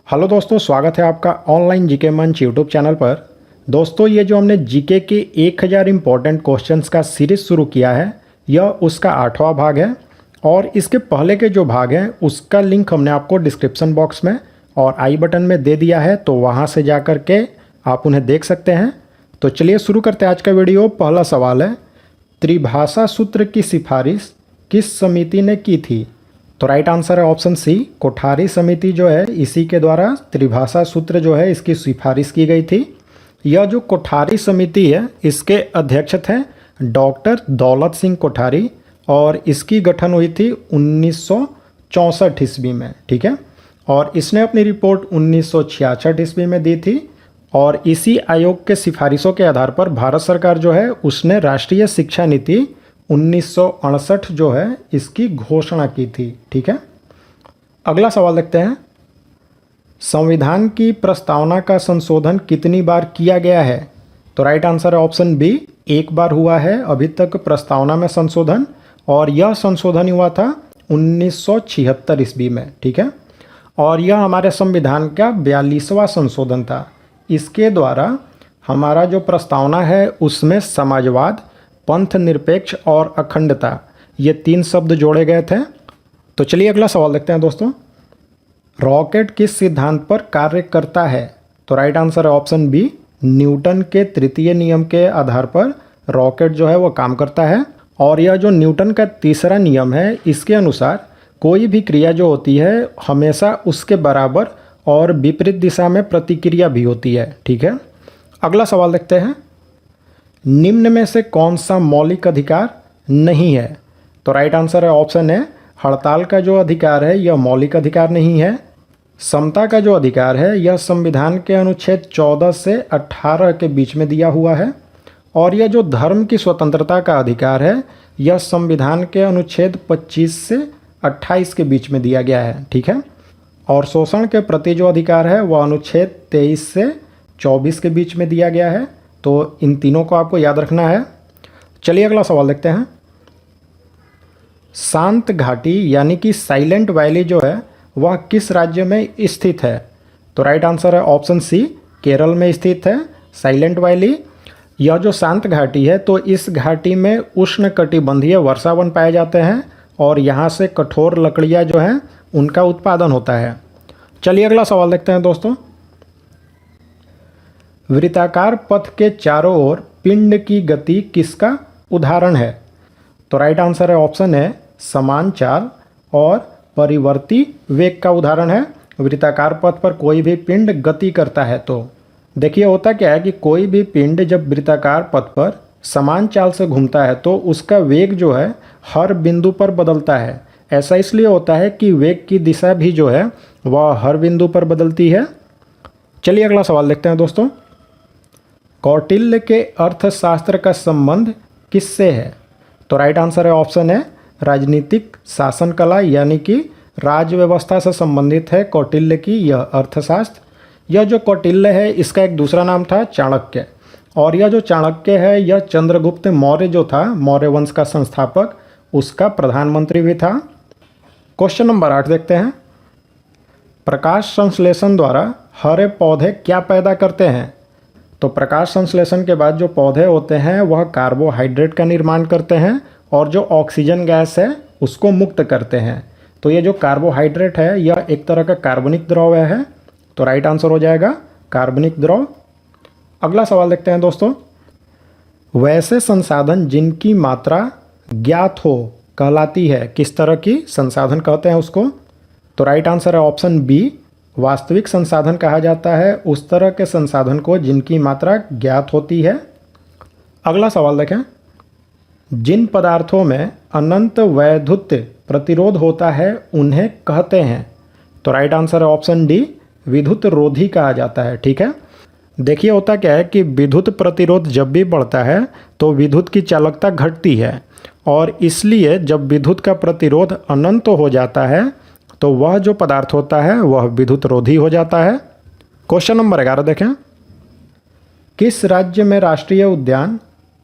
Hello दोस्तों, स्वागत है आपका ऑनलाइन जीके मंच यूट्यूब चैनल पर। दोस्तों, ये जो हमने जीके के 1000 इम्पोर्टेंट क्वेश्चंस का सीरीज़ शुरू किया है, यह उसका 8वां भाग है। और इसके पहले के जो भाग हैं उसका लिंक हमने आपको डिस्क्रिप्शन बॉक्स में और आई बटन में दे दिया है, तो वहाँ से जा कर के आप उन्हें देख सकते हैं। तो चलिए शुरू करते हैं आज का वीडियो। पहला सवाल है, त्रिभाषा सूत्र की सिफारिश किस समिति ने की थी? तो राइट आंसर है ऑप्शन सी, कोठारी समिति जो है इसी के द्वारा त्रिभाषा सूत्र जो है इसकी सिफारिश की गई थी। यह जो कोठारी समिति है इसके अध्यक्ष थे डॉक्टर दौलत सिंह कोठारी और इसकी गठन हुई थी 1964 ईस्वी में। ठीक है, और इसने अपनी रिपोर्ट 1966 ईस्वी में दी थी। और इसी आयोग के सिफारिशों के आधार पर भारत सरकार जो है उसने राष्ट्रीय शिक्षा नीति 1968 जो है इसकी घोषणा की थी। ठीक है, अगला सवाल देखते हैं, संविधान की प्रस्तावना का संशोधन कितनी बार किया गया है? तो राइट आंसर है ऑप्शन बी, एक बार हुआ है अभी तक प्रस्तावना में संशोधन, और यह संशोधन हुआ था 1976 ईस्वी में। ठीक है, और यह हमारे संविधान का 42वां संशोधन था। इसके द्वारा हमारा जो प्रस्तावना है उसमें समाजवाद, पंथ निरपेक्ष और अखंडता, ये 3 शब्द जोड़े गए थे। तो चलिए अगला सवाल देखते हैं दोस्तों, रॉकेट किस सिद्धांत पर कार्य करता है? तो राइट आंसर है ऑप्शन बी, न्यूटन के तृतीय नियम के आधार पर रॉकेट जो है वो काम करता है। और यह जो न्यूटन का तीसरा नियम है इसके अनुसार कोई भी क्रिया जो होती है हमेशा उसके बराबर और विपरीत दिशा में प्रतिक्रिया भी होती है। ठीक है, अगला सवाल देखते हैं, निम्न में से कौन सा मौलिक अधिकार नहीं है? तो राइट आंसर है ऑप्शन है, हड़ताल का जो अधिकार है यह मौलिक अधिकार नहीं है। समता का जो अधिकार है यह संविधान के अनुच्छेद 14 से 18 के बीच में दिया हुआ है। और यह जो धर्म की स्वतंत्रता का अधिकार है यह संविधान के अनुच्छेद 25 से 28 के बीच में दिया गया है। ठीक है, और शोषण के प्रति जो अधिकार है वह अनुच्छेद 23 से 24 के बीच में दिया गया है। तो इन तीनों को आपको याद रखना है। चलिए अगला सवाल देखते हैं, शांत घाटी यानी कि साइलेंट वैली जो है वह किस राज्य में स्थित है? तो राइट आंसर है ऑप्शन सी, केरल में स्थित है साइलेंट वैली। यह जो शांत घाटी है तो इस घाटी में उष्णकटिबंधीय वर्षावन पाए जाते हैं और यहाँ से कठोर लकड़ियाँ जो हैं उनका उत्पादन होता है। चलिए अगला सवाल देखते हैं दोस्तों, वृत्ताकार पथ के चारों ओर पिंड की गति किसका उदाहरण है? तो राइट आंसर है ऑप्शन है, समान चाल और परिवर्ती वेग का उदाहरण है। वृत्ताकार पथ पर कोई भी पिंड गति करता है तो देखिए होता क्या है कि कोई भी पिंड जब वृत्ताकार पथ पर समान चाल से घूमता है तो उसका वेग जो है हर बिंदु पर बदलता है। ऐसा इसलिए होता है कि वेग की दिशा भी जो है वह हर बिंदु पर बदलती है। चलिए अगला सवाल देखते हैं दोस्तों, कौटिल्य के अर्थशास्त्र का संबंध किससे है? तो राइट आंसर है ऑप्शन है, राजनीतिक शासन कला यानी कि राज व्यवस्था से संबंधित है कौटिल्य की यह अर्थशास्त्र। यह जो कौटिल्य है इसका एक दूसरा नाम था चाणक्य, और यह जो चाणक्य है यह चंद्रगुप्त मौर्य जो था मौर्य वंश का संस्थापक, उसका प्रधानमंत्री भी था। क्वेश्चन नंबर 8 देखते हैं, प्रकाश संश्लेषण द्वारा हरे पौधे क्या पैदा करते हैं? तो प्रकाश संश्लेषण के बाद जो पौधे होते हैं वह कार्बोहाइड्रेट का निर्माण करते हैं और जो ऑक्सीजन गैस है उसको मुक्त करते हैं। तो ये जो कार्बोहाइड्रेट है यह एक तरह का कार्बनिक द्रव है। तो राइट आंसर हो जाएगा कार्बनिक द्रव। अगला सवाल देखते हैं दोस्तों, वैसे संसाधन जिनकी मात्रा ज्ञात हो कहलाती है, किस तरह की संसाधन कहते हैं उसको? तो राइट आंसर है ऑप्शन बी, वास्तविक संसाधन कहा जाता है उस तरह के संसाधन को जिनकी मात्रा ज्ञात होती है। अगला सवाल देखें, जिन पदार्थों में अनंत वैद्युत प्रतिरोध होता है उन्हें कहते हैं? तो राइट आंसर है ऑप्शन डी, विद्युत रोधी कहा जाता है। ठीक है, देखिए होता क्या है कि विद्युत प्रतिरोध जब भी बढ़ता है तो विद्युत की चालकता घटती है, और इसलिए जब विद्युत का प्रतिरोध अनंत हो जाता है तो वह जो पदार्थ होता है वह विद्युत रोधी हो जाता है। क्वेश्चन नंबर 11 देखें, किस राज्य में राष्ट्रीय उद्यान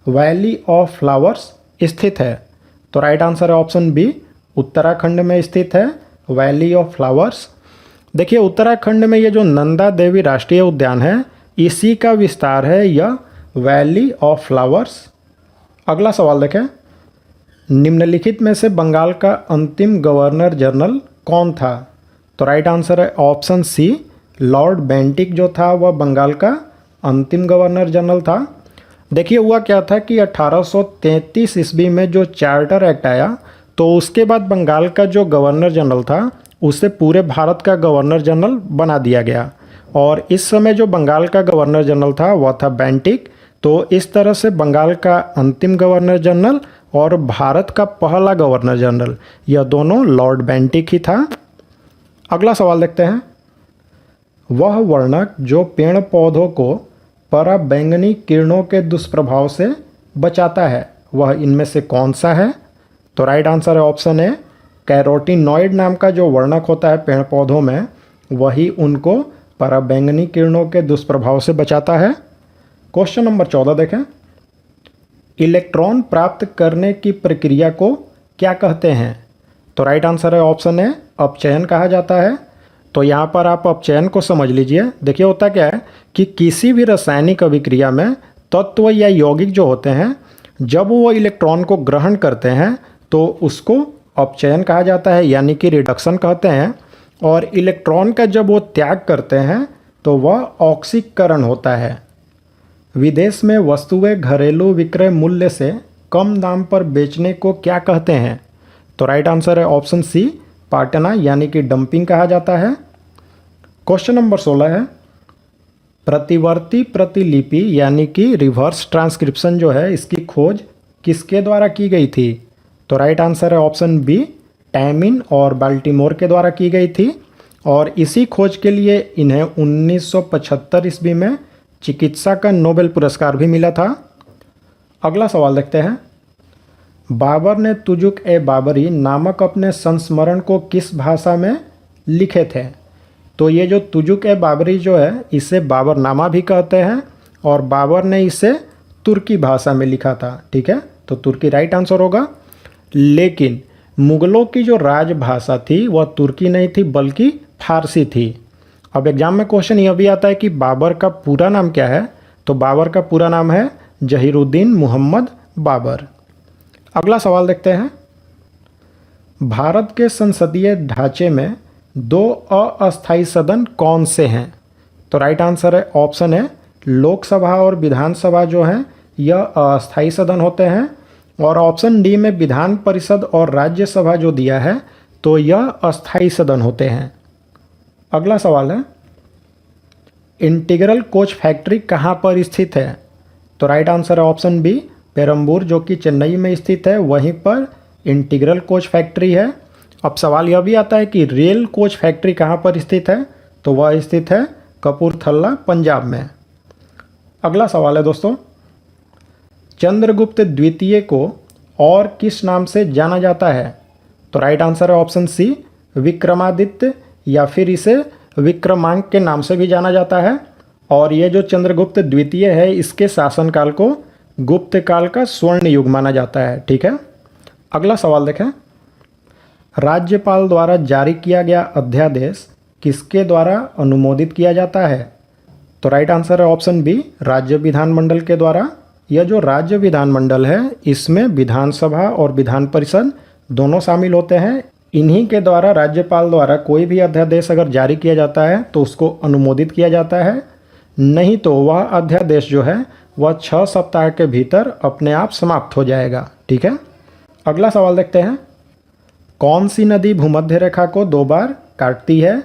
वैली ऑफ फ्लावर्स स्थित है? तो राइट आंसर है ऑप्शन बी, उत्तराखंड में स्थित है वैली ऑफ फ्लावर्स। देखिए उत्तराखंड में ये जो नंदा देवी राष्ट्रीय उद्यान है, इसी का विस्तार है यह वैली ऑफ फ्लावर्स। अगला सवाल देखें, निम्नलिखित में से बंगाल का अंतिम गवर्नर जनरल कौन था? तो राइट आंसर है ऑप्शन सी, लॉर्ड बेंटिक जो था वह बंगाल का अंतिम गवर्नर जनरल था। देखिए हुआ क्या था कि 1833 ईस्वी में जो चार्टर एक्ट आया, तो उसके बाद बंगाल का जो गवर्नर जनरल था उसे पूरे भारत का गवर्नर जनरल बना दिया गया, और इस समय जो बंगाल का गवर्नर जनरल था वह था बेंटिक। तो इस तरह से बंगाल का अंतिम गवर्नर जनरल और भारत का पहला गवर्नर जनरल, यह दोनों लॉर्ड बेंटिक ही था। अगला सवाल देखते हैं, वह वर्णक जो पेड़ पौधों को पराबैंगनी किरणों के दुष्प्रभाव से बचाता है, वह इनमें से कौन सा है? तो राइट आंसर है ऑप्शन ए, कैरोटीनॉइड नाम का जो वर्णक होता है पेड़ पौधों में, वही उनको पराबैंगनी किरणों के दुष्प्रभाव से बचाता है। क्वेश्चन नंबर 14 देखें, इलेक्ट्रॉन प्राप्त करने की प्रक्रिया को क्या कहते हैं? तो राइट आंसर है ऑप्शन ए, अपचयन कहा जाता है। तो यहाँ पर आप अपचयन को समझ लीजिए। देखिए होता क्या है कि किसी भी रासायनिक अभिक्रिया में तत्व या यौगिक जो होते हैं, जब वो इलेक्ट्रॉन को ग्रहण करते हैं तो उसको अपचयन कहा जाता है, यानी कि रिडक्शन कहते हैं। और इलेक्ट्रॉन का जब वो त्याग करते हैं तो वह ऑक्सीकरण होता है। विदेश में वस्तुएं घरेलू विक्रय मूल्य से कम दाम पर बेचने को क्या कहते हैं? तो राइट आंसर है ऑप्शन सी, पाटना यानी कि डंपिंग कहा जाता है। क्वेश्चन नंबर 16 है, प्रतिवर्ती प्रतिलिपि यानी कि रिवर्स ट्रांसक्रिप्शन जो है, इसकी खोज किसके द्वारा की गई थी? तो राइट आंसर है ऑप्शन बी, टैमिन और बाल्टीमोर के द्वारा की गई थी। और इसी खोज के लिए इन्हें 1975 ईस्वी में चिकित्सा का नोबेल पुरस्कार भी मिला था। अगला सवाल देखते हैं, बाबर ने तुजुक ए बाबरी नामक अपने संस्मरण को किस भाषा में लिखे थे? तो ये जो तुजुक ए बाबरी जो है, इसे बाबरनामा भी कहते हैं, और बाबर ने इसे तुर्की भाषा में लिखा था। ठीक है, तो तुर्की राइट आंसर होगा। लेकिन मुगलों की जो राजभाषा थी वह तुर्की नहीं थी बल्कि फारसी थी। अब एग्जाम में क्वेश्चन यह भी आता है कि बाबर का पूरा नाम क्या है? तो बाबर का पूरा नाम है जहीरुद्दीन मोहम्मद बाबर। अगला सवाल देखते हैं, भारत के संसदीय ढांचे में 2 अस्थायी सदन कौन से हैं? तो राइट आंसर है ऑप्शन है, लोकसभा और विधानसभा जो हैं यह अस्थायी सदन होते हैं। और ऑप्शन डी में विधान परिषद और राज्यसभा जो दिया है, तो यह अस्थायी सदन होते हैं। अगला सवाल है, इंटीग्रल कोच फैक्ट्री कहाँ पर स्थित है? तो राइट आंसर है ऑप्शन बी, पेरम्बूर जो कि चेन्नई में स्थित है, वहीं पर इंटीग्रल कोच फैक्ट्री है। अब सवाल यह भी आता है कि रेल कोच फैक्ट्री कहाँ पर स्थित है? तो वह स्थित है कपूरथला पंजाब में। अगला सवाल है दोस्तों, चंद्रगुप्त द्वितीय को और किस नाम से जाना जाता है? तो राइट आंसर है ऑप्शन सी, विक्रमादित्य, या फिर इसे विक्रमांक के नाम से भी जाना जाता है। और ये जो चंद्रगुप्त द्वितीय है, इसके शासनकाल को गुप्त काल का स्वर्ण युग माना जाता है। ठीक है, अगला सवाल देखें, राज्यपाल द्वारा जारी किया गया अध्यादेश किसके द्वारा अनुमोदित किया जाता है? तो राइट आंसर है ऑप्शन बी, राज्य विधानमंडल के द्वारा। यह जो राज्य विधानमंडल है, इसमें विधानसभा और विधान परिषद दोनों शामिल होते हैं। इन्हीं के द्वारा, राज्यपाल द्वारा कोई भी अध्यादेश अगर जारी किया जाता है तो उसको अनुमोदित किया जाता है, नहीं तो वह अध्यादेश जो है वह 6 सप्ताह के भीतर अपने आप समाप्त हो जाएगा। ठीक है, अगला सवाल देखते हैं, कौन सी नदी भूमध्य रेखा को 2 बार काटती है?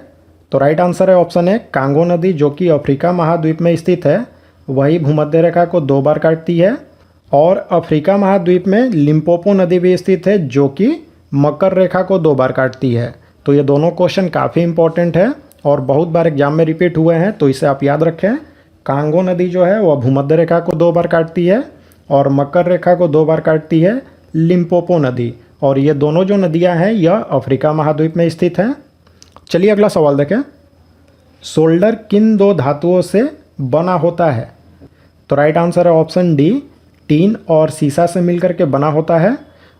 तो राइट आंसर है ऑप्शन ए, कांगो नदी जो कि अफ्रीका महाद्वीप में स्थित है, वही भूमध्य रेखा को 2 बार काटती है। और अफ्रीका महाद्वीप में लिम्पोपो नदी भी स्थित है जो कि मकर रेखा को 2 बार काटती है। तो ये दोनों क्वेश्चन काफ़ी इंपॉर्टेंट है और बहुत बार एग्जाम में रिपीट हुए हैं, तो इसे आप याद रखें। कांगो नदी जो है वह भूमध्य रेखा को 2 बार काटती है और मकर रेखा को 2 बार काटती है लिम्पोपो नदी। और ये दोनों जो नदियां हैं यह अफ्रीका महाद्वीप में स्थित हैं। चलिए अगला सवाल देखें, सोल्डर किन 2 धातुओं से बना होता है? तो राइट आंसर है ऑप्शन डी, टीन और सीसा से मिलकर के बना होता है।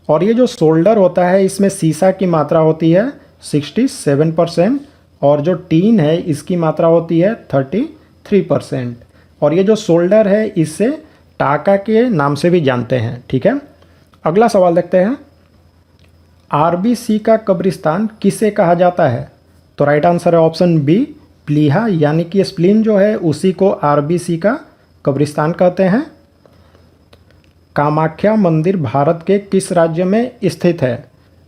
और ये जो सोल्डर होता है, इसमें सीसा की मात्रा होती है 67% और जो टीन है इसकी मात्रा होती है 33%। और ये जो शोल्डर है इसे टाका के नाम से भी जानते हैं। ठीक है, अगला सवाल देखते हैं। आरबीसी का कब्रिस्तान किसे कहा जाता है? तो राइट आंसर है ऑप्शन बी, प्लीहा, यानी कि स्प्लीन जो है उसी को आरबीसी का कब्रिस्तान कहते हैं। कामाख्या मंदिर भारत के किस राज्य में स्थित है?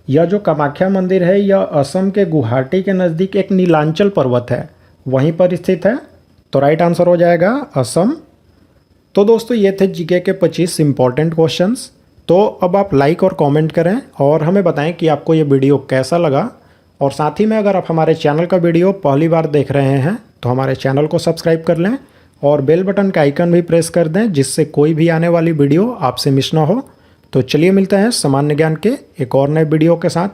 यह जो कामाख्या मंदिर है यह असम के गुवाहाटी के नज़दीक एक नीलांचल पर्वत है, वहीं पर स्थित है। तो राइट आंसर हो जाएगा असम। तो दोस्तों ये थे जीके के 25 इंपॉर्टेंट क्वेश्चंस। तो अब आप लाइक और कमेंट करें और हमें बताएं कि आपको ये वीडियो कैसा लगा। और साथ ही में अगर आप हमारे चैनल का वीडियो पहली बार देख रहे हैं तो हमारे चैनल को सब्सक्राइब कर लें और बेल बटन का आइकन भी प्रेस कर दें, जिससे कोई भी आने वाली वीडियो आपसे मिस ना हो। तो चलिए मिलते हैं सामान्य ज्ञान के एक और नए वीडियो के साथ।